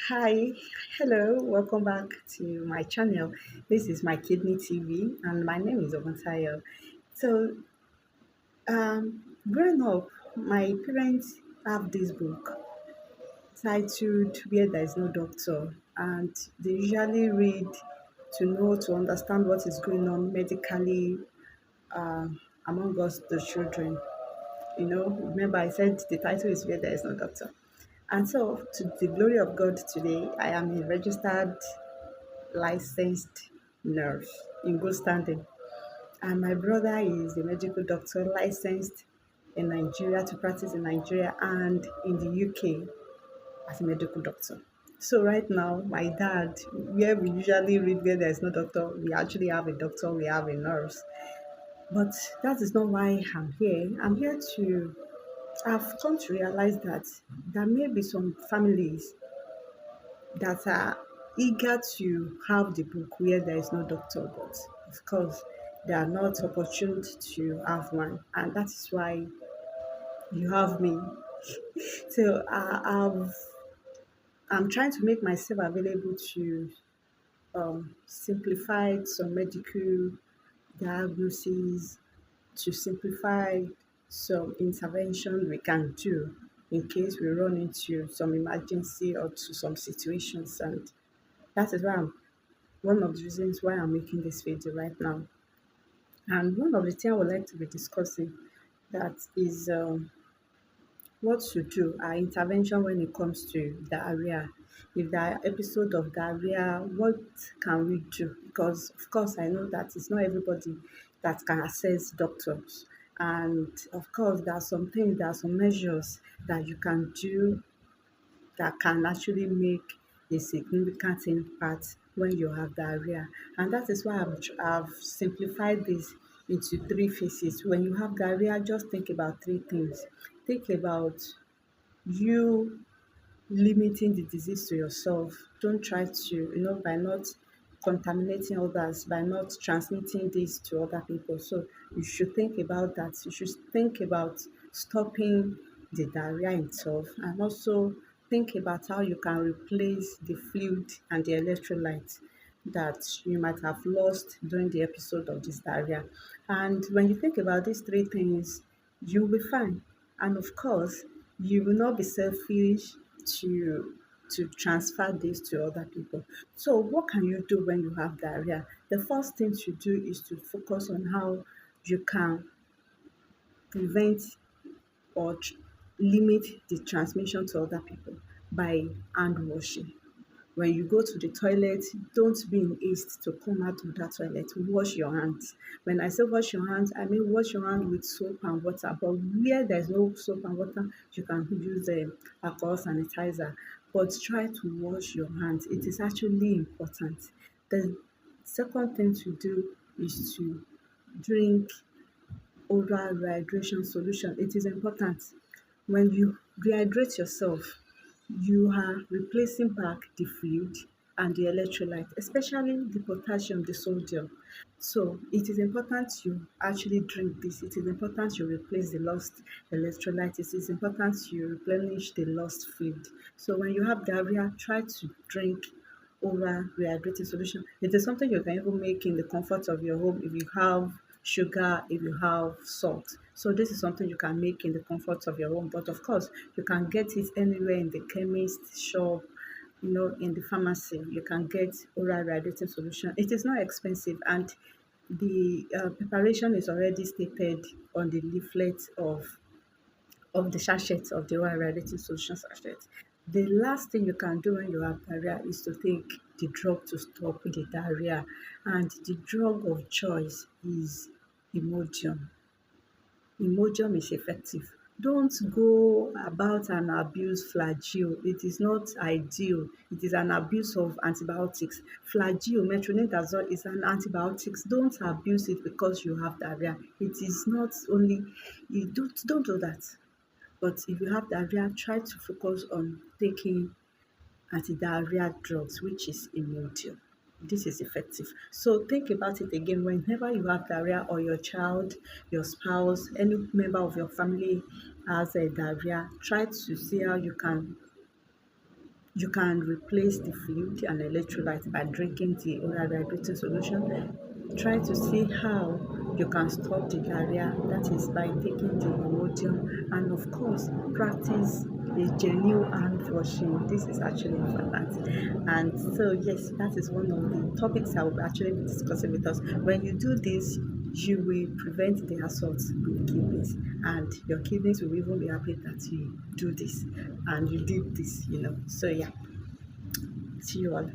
Hi, hello, welcome back to my channel. This is my kidney TV, and my name is Oguntayo. So, growing up, my parents have this book titled "Where There Is No Doctor," and they usually read to understand what is going on medically among us, the children. Remember I said the title is "Where There Is No Doctor." And so, to the glory of God, today I am a registered licensed nurse in good standing. And my brother is a medical doctor licensed in Nigeria to practice in Nigeria and in the UK as a medical doctor. So right now, my dad, where we usually read where there is no doctor, we actually have a doctor, we have a nurse. But that is not why I'm here. I'm here to I've come to realize that there may be some families that are eager to have the book where there is no doctor, but of course, they are not opportune to have one, and that is why you have me. So I'm trying to make myself available to simplify some medical diagnoses, to simplify some intervention we can do in case we run into some emergency or to some situations, and that is why I'm one of the reasons why I'm making this video right now. And one of the things I would like to be discussing that is what to do, our intervention when it comes to diarrhea. If there are episode of diarrhea, what can we do? Because of course I know that it's not everybody that can access doctors. And of course there are some things, there are some measures that you can do that can actually make a significant impact when you have diarrhea. And that is why I've simplified this into three phases. When you have diarrhea, just think about three things. Think about you limiting the disease to yourself. Don't try to, by not contaminating others, by not transmitting this to other people. So you should think about that. You should think about stopping the diarrhea itself, and also think about how you can replace the fluid and the electrolytes that you might have lost during the episode of this diarrhea. And when you think about these three things, you'll be fine. And of course, you will not be selfish to transfer this to other people. So what can you do when you have diarrhea? The first thing to do is to focus on how you can prevent or limit the transmission to other people by hand washing. When you go to the toilet, don't be in haste to come out of that toilet. Wash your hands. When I say wash your hands, I mean wash your hands with soap and water. But where there's no soap and water, you can use alcohol sanitizer. But try to wash your hands. It is actually important. The second thing to do is to drink oral rehydration solution. It is important. When you rehydrate yourself, you are replacing back the fluid and the electrolyte, especially the potassium, the sodium. So it is important you actually drink this. It is important you replace the lost electrolyte. It is important you replenish the lost fluid. So when you have diarrhea, try to drink oral rehydrating solution. It is something you can even make in the comfort of your home if you have sugar, if you have salt. So this is something you can make in the comfort of your home. But of course, you can get it anywhere in the chemist shop, in the pharmacy. You can get oral rehydrating solution. It is not expensive, and the preparation is already stated on the leaflet of the sachet of the oral rehydrating solution sachet. The last thing you can do when you have diarrhea is to take the drug to stop the diarrhea, and the drug of choice is Imodium. Imodium is effective. Don't go about and abuse flagyl. It is not ideal. It is an abuse of antibiotics. Flagyl, metronidazole, is an antibiotics. Don't abuse it because you have diarrhea. It is not only you don't do that. But if you have diarrhea, try to focus on taking anti-diarrhea drugs, which is Imodium. This is effective. So think about it again. Whenever you have diarrhea, or your child, your spouse, any member of your family has a diarrhea, try to see how you can You can replace the fluid and electrolyte by drinking the oral hydrating solution. Try to see how you can stop the diarrhea, that is by taking the Imodium, and of course practice a genuine hand washing. This is actually important. And so yes, that is one of the topics I will actually be discussing with us. When you do this, you will prevent the assault with the kidneys, and your kidneys will even be happy that you do this and you did this. So yeah, see you all.